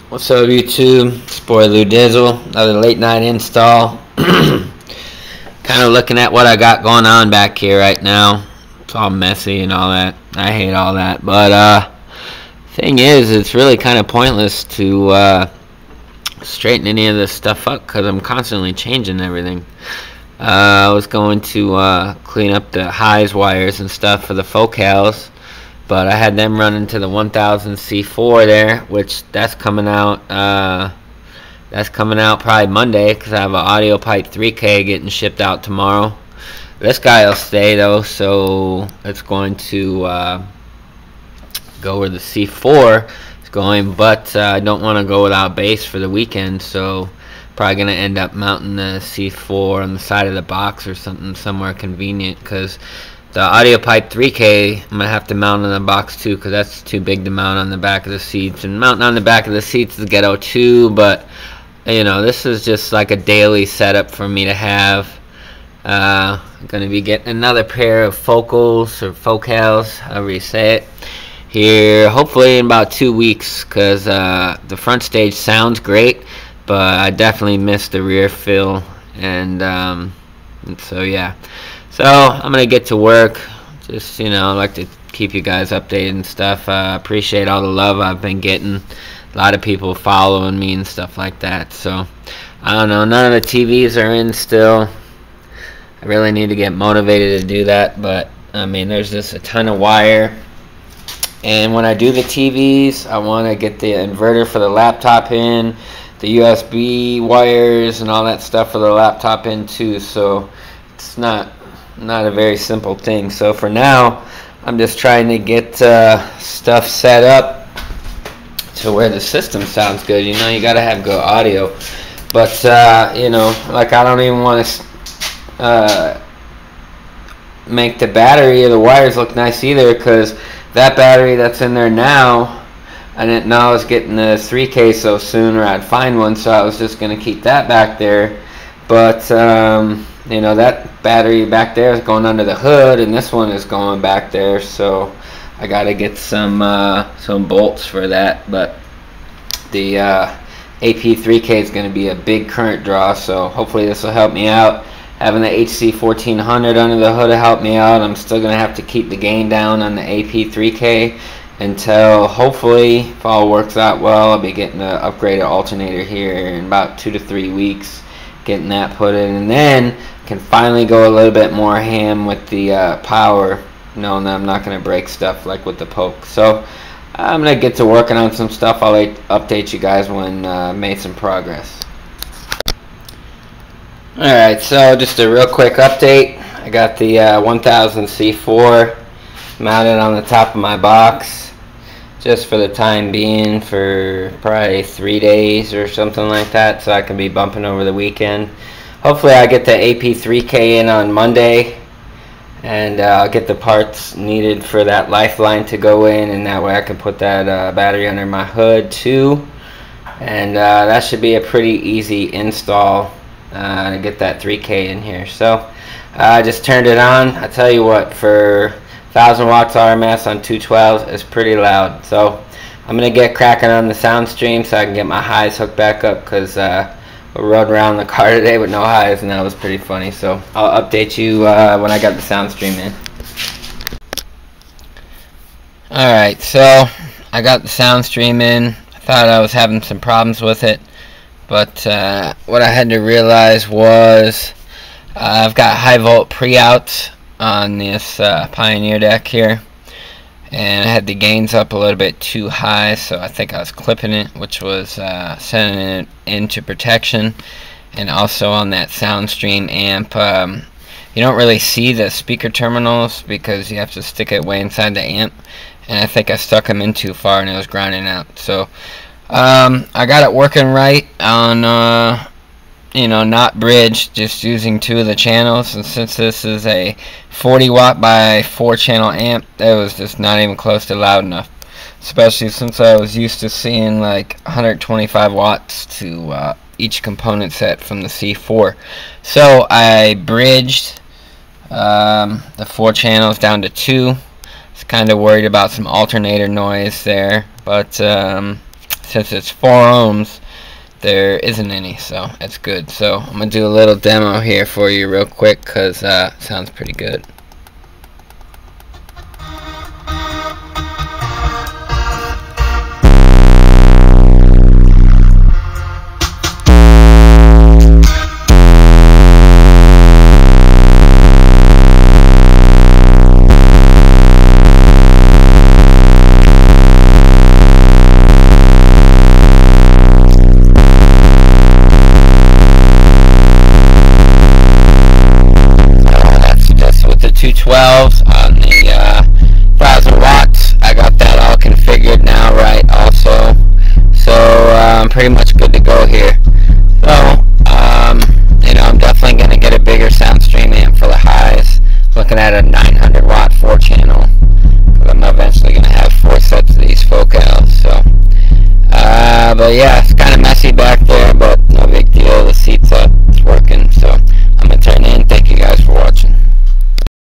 What's up, YouTube? It's boy Lou Dizzle. Another late night install. Kind of looking at what I got going on back here right now. It's all messy and all that. I hate all that. But thing is, it's really kind of pointless to straighten any of this stuff up because I'm constantly changing everything. I was going to clean up the highs wires and stuff for the focals, but I had them run into the 1000 C4 there, which that's coming out probably Monday because I have an audio pipe 3K getting shipped out tomorrow. This guy will stay though, so it's going to go where the C4 is going, but I don't want to go without bass for the weekend, so probably going to end up mounting the C4 on the side of the box or something somewhere convenient, because the audio pipe 3K I'm going to have to mount on the box too, because that's too big to mount on the back of the seats. And mounting on the back of the seats is ghetto too, but you know, this is just like a daily setup for me to have. I'm going to be getting another pair of focals or focals, however you say it, here hopefully in about 2 weeks, because the front stage sounds great, but I definitely missed the rear fill, and so yeah. So I'm gonna get to work. Just, you know, I like to keep you guys updated and stuff. Appreciate all the love I've been getting. A lot of people following me and stuff like that. So I don't know, none of the TVs are in still. I really need to get motivated to do that, but I mean, there's just a ton of wire. And when I do the TVs, I want to get the inverter for the laptop in, the USB wires and all that stuff for the laptop in too. So it's not a very simple thing. So for now, I'm just trying to get stuff set up to where the system sounds good. You know, you gotta have good audio, but you know, like, I don't even want to make the battery or the wires look nice either, because that battery that's in there now, I didn't know I was getting the 3K so soon, or I'd find one, so I was just going to keep that back there. But you know, that battery back there is going under the hood, and this one is going back there, so I got to get some bolts for that. But the AP3K is going to be a big current draw, so hopefully this will help me out. Having the HC1400 under the hood will help me out. I'm still going to have to keep the gain down on the AP3K until, hopefully, if all works out well, I'll be getting an upgraded alternator here in about 2 to 3 weeks, getting that put in, and then can finally go a little bit more ham with the power, knowing that I'm not going to break stuff like with the poke. So I'm going to get to working on some stuff. I'll update you guys when made some progress. Alright, so just a real quick update. I got the 1000 C4 mounted on the top of my box, just for the time being, for probably 3 days or something like that, so I can be bumping over the weekend. Hopefully I get the AP3K in on Monday, and I'll get the parts needed for that lifeline to go in, and that way I can put that battery under my hood too, and that should be a pretty easy install to get that 3K in here. So I just turned it on. I tell you what, for 1000 watts RMS on 212s is pretty loud. So I'm gonna get cracking on the Soundstream so I can get my highs hooked back up, because we rode around the car today with no highs, and that was pretty funny. So I'll update you when I got the Soundstream in. Alright, so I got the Soundstream in. I thought I was having some problems with it, but what I had to realize was I've got high volt pre-outs on this Pioneer deck here, and I had the gains up a little bit too high, so I think I was clipping it, which was sending it into protection. And also on that Soundstream amp, you don't really see the speaker terminals because you have to stick it way inside the amp, and I think I stuck them in too far and it was grinding out. So I got it working right on you know, not bridged, just using 2 of the channels. And since this is a 40 watt by 4 channel amp, that was just not even close to loud enough, especially since I was used to seeing like 125 watts to each component set from the C4. So I bridged the 4 channels down to 2. I was kind of worried about some alternator noise there, but since it's 4 ohms, there isn't any, so it's good. So I'm gonna do a little demo here for you real quick, cause sounds pretty good. The 212s on the 1000 watts. I got that all configured now, right? Also, so I'm pretty much good to go here.